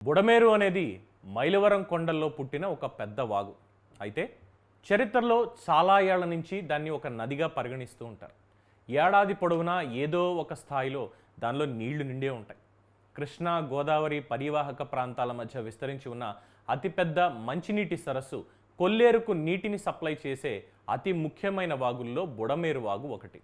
బుడమేరు అనేది మైలవరం కొండల్లో పుట్టిన ఒక పెద్ద వాగు. అయితే చరిత్రలో చాలా ఏళ్ల నుంచి దాన్ని ఒక నదిగా పరిగణిస్తూ ఉంటారు. ఏడాది పొడవునా ఏదో ఒక స్థాయిలో దానిలో నీళ్లు నిండే ఉంటాయి. కృష్ణా గోదావరి పరివాహక ప్రాంతాల మధ్య విస్తరించి ఉన్న అతిపెద్ద మంచినీటి సరస్సు కొల్లేరుకు నీటిని సప్లై చేసే అతి ముఖ్యమైన వాగుల్లో బుడమేరు వాగు ఒకటి.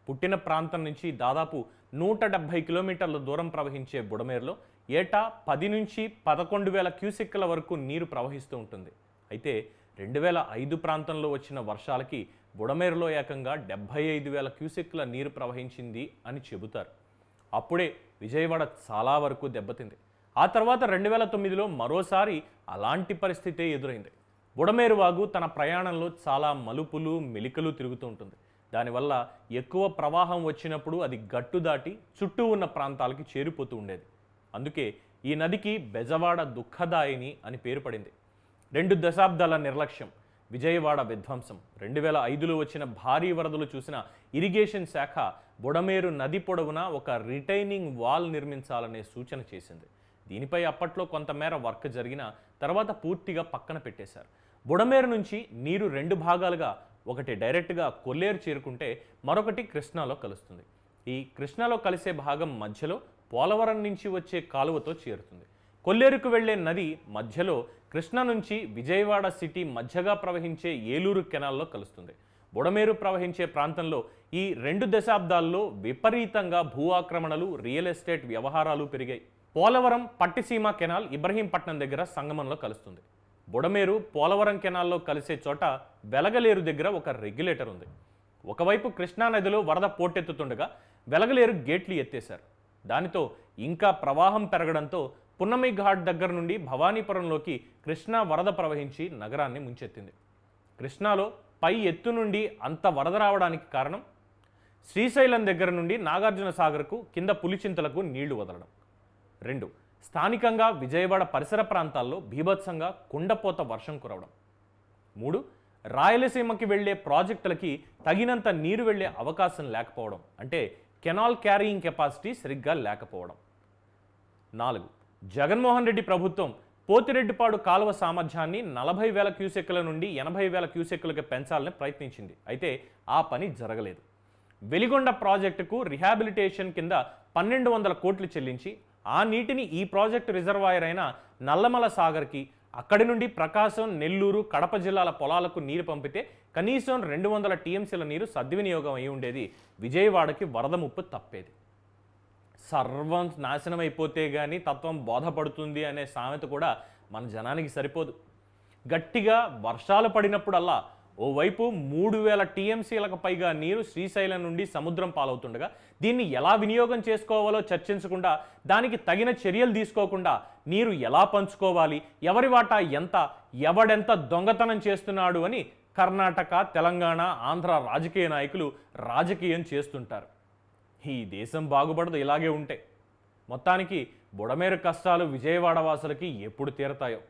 పుట్టిన ప్రాంతం నుంచి దాదాపు 170 కిలోమీటర్ల దూరం ప్రవహించే బుడమేరులో ఏటా 10 నుంచి 11,000 క్యూసెక్కుల వరకు నీరు ప్రవహిస్తూ ఉంటుంది. అయితే 2005 ప్రాంతంలో వచ్చిన వర్షాలకి బుడమేరులో ఏకంగా 75,000 క్యూసెక్కుల నీరు ప్రవహించింది అని చెబుతారు. అప్పుడే విజయవాడ చాలా వరకు దెబ్బతింది. ఆ తర్వాత 2009లో మరోసారి అలాంటి పరిస్థితే ఎదురైంది. బుడమేరు వాగు తన ప్రయాణంలో చాలా మలుపులు మెలికలు తిరుగుతూ ఉంటుంది. దానివల్ల ఎక్కువ ప్రవాహం వచ్చినప్పుడు అది గట్టు దాటి చుట్టూ ఉన్న ప్రాంతాలకి చేరిపోతూ ఉండేది. అందుకే ఈ నదికి బెజవాడ దుఃఖదాయిని అని పేరు పడింది. 2 దశాబ్దాల నిర్లక్ష్యం, విజయవాడ విధ్వంసం, 2005లో వచ్చిన భారీ వరదలు చూసిన ఇరిగేషన్ శాఖ బుడమేరు నది పొడవునా ఒక రిటైనింగ్ వాల్ నిర్మించాలనే సూచన చేసింది. దీనిపై అప్పట్లో కొంతమేర వర్క్ జరిగిన తర్వాత పూర్తిగా పక్కన పెట్టేశారు. బుడమేరు నుంచి నీరు 2 భాగాలుగా, ఒకటి డైరెక్ట్గా కొల్లేరు చేరుకుంటే మరొకటి కృష్ణాలో కలుస్తుంది. ఈ కృష్ణాలో కలిసే భాగం మధ్యలో పోలవరం నుంచి వచ్చే కాలువతో చేరుతుంది. కొల్లేరుకు వెళ్లే నది మధ్యలో కృష్ణా నుంచి విజయవాడ సిటీ మధ్యగా ప్రవహించే ఏలూరు కెనాల్లో కలుస్తుంది. బుడమేరు ప్రవహించే ప్రాంతంలో ఈ 2 దశాబ్దాల్లో విపరీతంగా భూ ఆక్రమణలు, రియల్ ఎస్టేట్ వ్యవహారాలు పెరిగాయి. పోలవరం పట్టిసీమ కెనాల్ ఇబ్రహీంపట్నం దగ్గర సంగమంలో కలుస్తుంది. బుడమేరు పోలవరం కెనాల్లో కలిసే చోట వెలగలేరు దగ్గర ఒక రెగ్యులేటర్ ఉంది. ఒకవైపు కృష్ణానదిలో వరద పోటెత్తుతుండగా వెలగలేరు గేట్లు ఎత్తేశారు. దానితో ఇంకా ప్రవాహం పెరగడంతో పున్నమి ఘాట్ దగ్గర నుండి భవానీపురంలోకి కృష్ణా వరద ప్రవహించి నగరాన్ని ముంచెత్తింది. కృష్ణాలో పై ఎత్తు నుండి అంత వరద రావడానికి కారణం శ్రీశైలం దగ్గర నుండి నాగార్జున సాగర్కు కింద పులిచింతలకు నీళ్లు వదలడం. 2 స్థానికంగా విజయవాడ పరిసర ప్రాంతాల్లో బీభత్సంగా కుండపోత వర్షం కురవడం. 3 రాయలసీమకి వెళ్లే ప్రాజెక్టులకి తగినంత నీరు వెళ్లే అవకాశం లేకపోవడం, అంటే కెనాల్ క్యారీయింగ్ కెపాసిటీ సరిగ్గా లేకపోవడం. 4 జగన్మోహన్ రెడ్డి ప్రభుత్వం పోతిరెడ్డిపాడు కాలువ సామర్థ్యాన్ని 40,000 క్యూసెక్కుల నుండి 80,000 క్యూసెక్కులకు పెంచాలని ప్రయత్నించింది. అయితే ఆ పని జరగలేదు. వెలిగొండ ప్రాజెక్టుకు రిహాబిలిటేషన్ కింద 1,200 కోట్లు చెల్లించి ఆ నీటిని ఈ ప్రాజెక్టు రిజర్వాయర్ అయిన నల్లమల సాగర్కి, అక్కడి నుండి ప్రకాశం, నెల్లూరు, కడప జిల్లాల పొలాలకు నీరు పంపితే కనీసం 200 టీఎంసీల నీరు సద్వినియోగం అయి ఉండేది. విజయవాడకి వరద ముప్పు తప్పేది. సర్వం నాశనం అయిపోతే కానీ తత్వం బోధపడుతుంది అనే సామెత కూడా మన జనానికి సరిపోదు. గట్టిగా వర్షాలు పడినప్పుడల్లా ఓవైపు 3,000 టీఎంసీలకు పైగా నీరు శ్రీశైలం నుండి సముద్రం పాలవుతుండగా దీన్ని ఎలా వినియోగం చేసుకోవాలో చర్చించకుండా, దానికి తగిన చర్యలు తీసుకోకుండా నీరు ఎలా పంచుకోవాలి, ఎవరి వాటా ఎంత, ఎవడెంత దొంగతనం చేస్తున్నాడు అని కర్ణాటక, తెలంగాణ, ఆంధ్ర రాజకీయ నాయకులు రాజకీయం చేస్తుంటారు. ఈ దేశం బాగుపడదు ఇలాగే ఉంటే. మొత్తానికి బుడమేరు కష్టాలు విజయవాడ వాసులకి ఎప్పుడు తీరతాయో.